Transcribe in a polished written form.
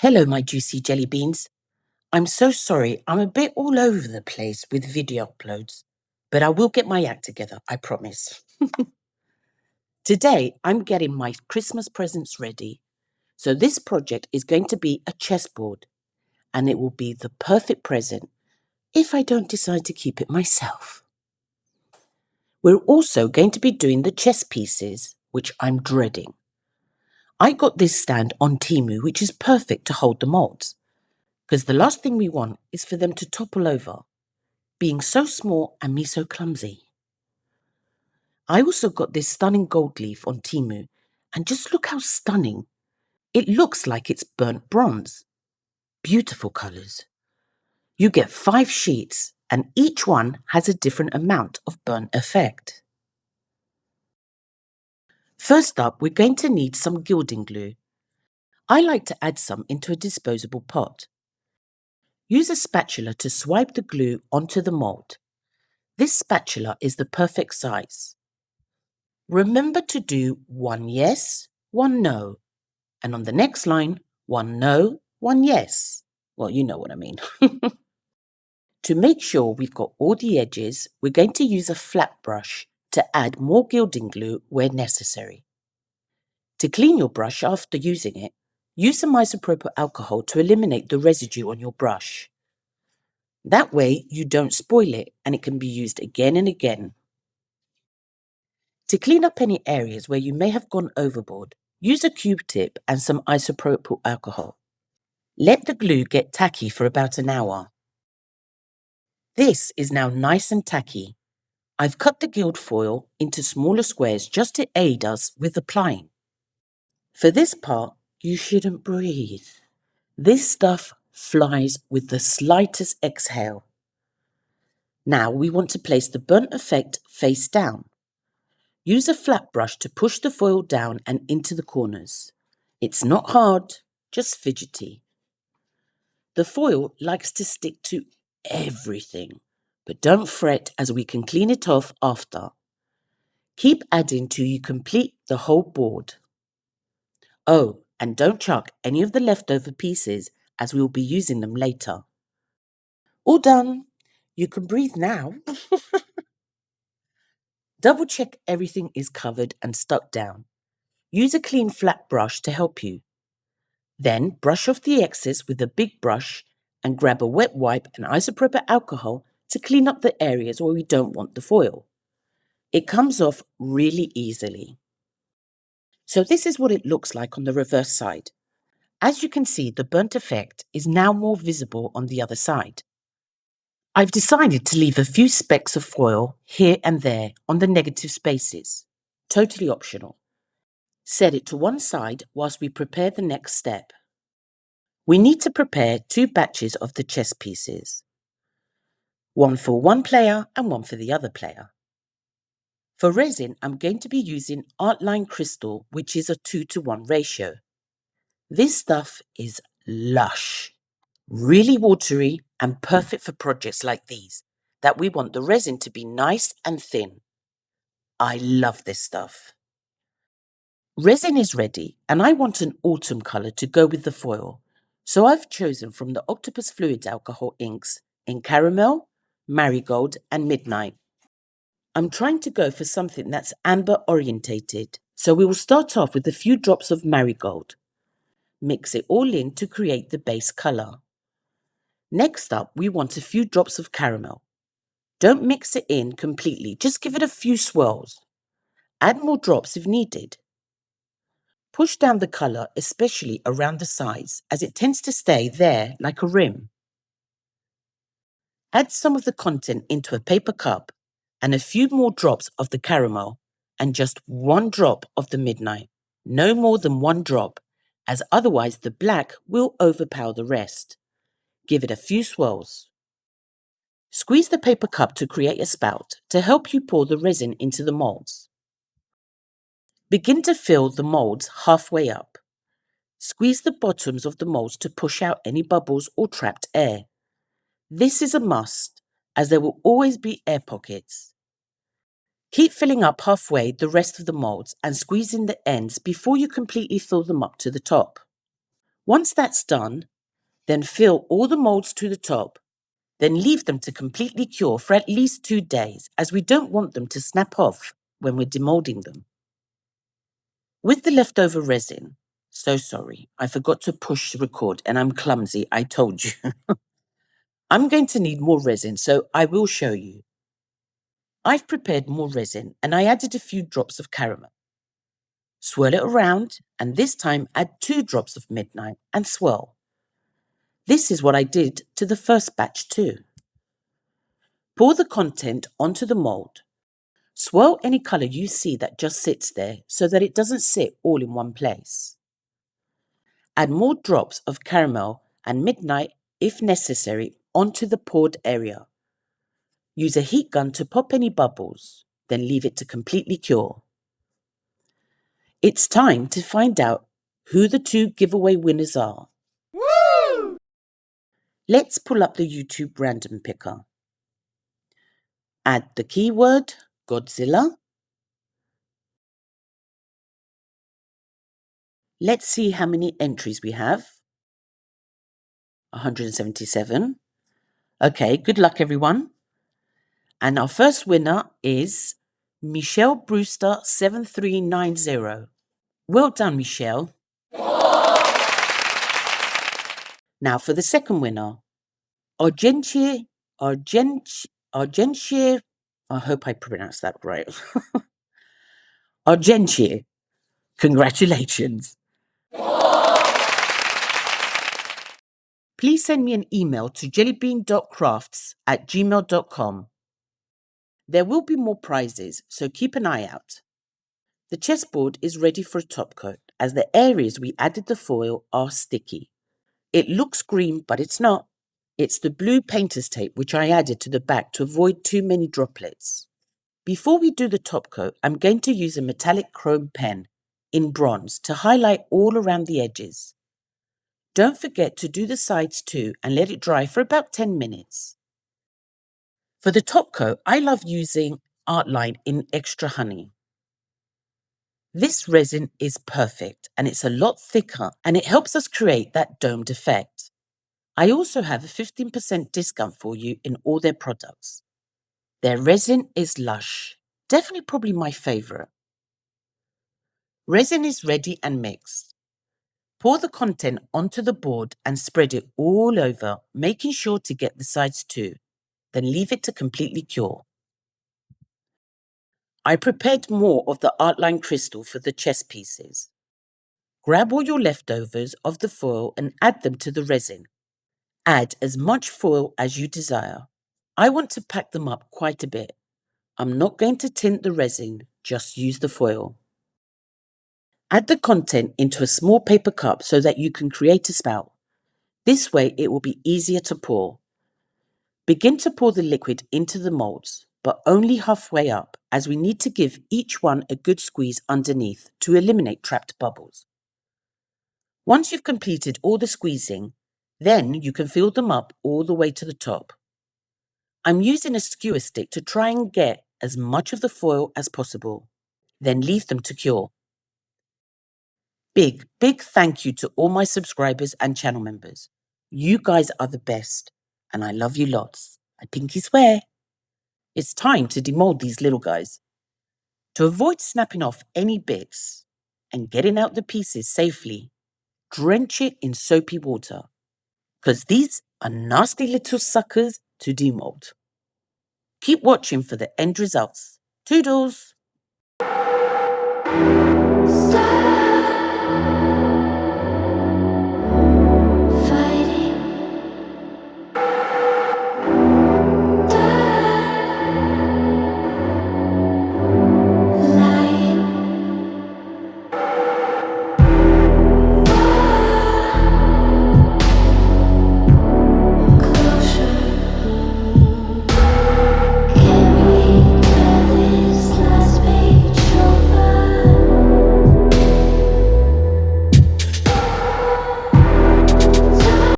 Hello, my juicy jelly beans. I'm so sorry, I'm a bit all over the place with video uploads, but I will get my act together, I promise. Today, I'm getting my Christmas presents ready, so this project is going to be a chessboard, and it will be the perfect present if I don't decide to keep it myself. We're also going to be doing the chess pieces, which I'm dreading. I got this stand on TEMU, which is perfect to hold the molds, because the last thing we want is for them to topple over, being so small and me so clumsy. I also got this stunning gold leaf on TEMU, and just look how stunning. It looks like it's burnt bronze. Beautiful colours. You get 5 sheets, and each one has a different amount of burnt effect. First up, we're going to need some gilding glue. I like to add some into a disposable pot. Use a spatula to swipe the glue onto the mould. This spatula is the perfect size. Remember to do 1 yes, 1 no, and on the next line, 1 no, 1 yes. Well, you know what I mean. To make sure we've got all the edges, we're going to use a flat brush to add more gilding glue where necessary. To clean your brush after using it, use some isopropyl alcohol to eliminate the residue on your brush. That way, you don't spoil it and it can be used again and again. To clean up any areas where you may have gone overboard, use a Q-tip and some isopropyl alcohol. Let the glue get tacky for about an hour. This is now nice and tacky. I've cut the gilt foil into smaller squares just to aid us with applying. For this part, you shouldn't breathe. This stuff flies with the slightest exhale. Now we want to place the burnt effect face down. Use a flat brush to push the foil down and into the corners. It's not hard, just fidgety. The foil likes to stick to everything, but don't fret as we can clean it off after. Keep adding till you complete the whole board. Oh, and don't chuck any of the leftover pieces as we will be using them later. All done. You can breathe now. Double check everything is covered and stuck down. Use a clean flat brush to help you. Then brush off the excess with a big brush and grab a wet wipe and isopropyl alcohol to clean up the areas where we don't want the foil. It comes off really easily. So this is what it looks like on the reverse side. As you can see, the burnt effect is now more visible on the other side. I've decided to leave a few specks of foil here and there on the negative spaces. Totally optional. Set it to one side whilst we prepare the next step. We need to prepare 2 batches of the chess pieces. One for one player and one for the other player. For resin, I'm going to be using Artline Crystal, which is a 2:1 ratio. This stuff is lush, really watery and perfect for projects like these, that we want the resin to be nice and thin. I love this stuff. Resin is ready and I want an autumn colour to go with the foil, so I've chosen from the Octopus Fluids alcohol inks in Caramel, Marigold and Midnight. I'm trying to go for something that's amber orientated, so we will start off with a few drops of Marigold. Mix it all in to create the base colour. Next up, we want a few drops of Caramel. Don't mix it in completely, just give it a few swirls. Add more drops if needed. Push down the colour, especially around the sides, as it tends to stay there like a rim. Add some of the content into a paper cup and a few more drops of the caramel and just 1 drop of the Midnight. No more than 1 drop, as otherwise the black will overpower the rest. Give it a few swirls. Squeeze the paper cup to create a spout to help you pour the resin into the moulds. Begin to fill the moulds halfway up. Squeeze the bottoms of the moulds to push out any bubbles or trapped air. This is a must, as there will always be air pockets. Keep filling up halfway the rest of the moulds and squeezing the ends before you completely fill them up to the top. Once that's done, then fill all the molds to the top. Then leave them to completely cure for at least 2 days, as we don't want them to snap off when we're demolding them. With the leftover resin, so sorry, I forgot to push record and I'm clumsy, I told you. I'm going to need more resin, so I will show you. I've prepared more resin and I added a few drops of caramel. Swirl it around and this time add 2 drops of midnight and swirl. This is what I did to the first batch too. Pour the content onto the mold. Swirl any colour you see that just sits there so that it doesn't sit all in one place. Add more drops of caramel and midnight, if necessary, onto the poured area. Use a heat gun to pop any bubbles, then leave it to completely cure. It's time to find out who the 2 giveaway winners are. Woo! Let's pull up the YouTube random picker. Add the keyword Godzilla. Let's see how many entries we have. 177. Okay, good luck everyone. And our first winner is Michelle Brewster 7390. Well done, Michelle. Now for the second winner, Argentia, I hope I pronounced that right. Argentia, congratulations. Please send me an email to jellybean.crafts@gmail.com. There will be more prizes, so keep an eye out. The chessboard is ready for a top coat, as the areas we added the foil are sticky. It looks green, but it's not. It's the blue painter's tape which I added to the back to avoid too many droplets. Before we do the top coat, I'm going to use a metallic chrome pen in bronze to highlight all around the edges. Don't forget to do the sides too and let it dry for about 10 minutes. For the top coat, I love using Artline in Extra Honey. This resin is perfect and it's a lot thicker and it helps us create that domed effect. I also have a 15% discount for you in all their products. Their resin is lush, definitely probably my favorite. Resin is ready and mixed. Pour the content onto the board and spread it all over, making sure to get the sides too. Then leave it to completely cure. I prepared more of the Artline crystal for the chess pieces. Grab all your leftovers of the foil and add them to the resin. Add as much foil as you desire. I want to pack them up quite a bit. I'm not going to tint the resin, just use the foil. Add the content into a small paper cup so that you can create a spout. This way it will be easier to pour. Begin to pour the liquid into the molds, but only halfway up, as we need to give each one a good squeeze underneath to eliminate trapped bubbles. Once you've completed all the squeezing, then you can fill them up all the way to the top. I'm using a skewer stick to try and get as much of the foil as possible. Then leave them to cure. Big thank you to all my subscribers and channel members. You guys are the best, and I love you lots. I pinky swear. It's time to demold these little guys. To avoid snapping off any bits and getting out the pieces safely, drench it in soapy water, because these are nasty little suckers to demold. Keep watching for the end results. Toodles!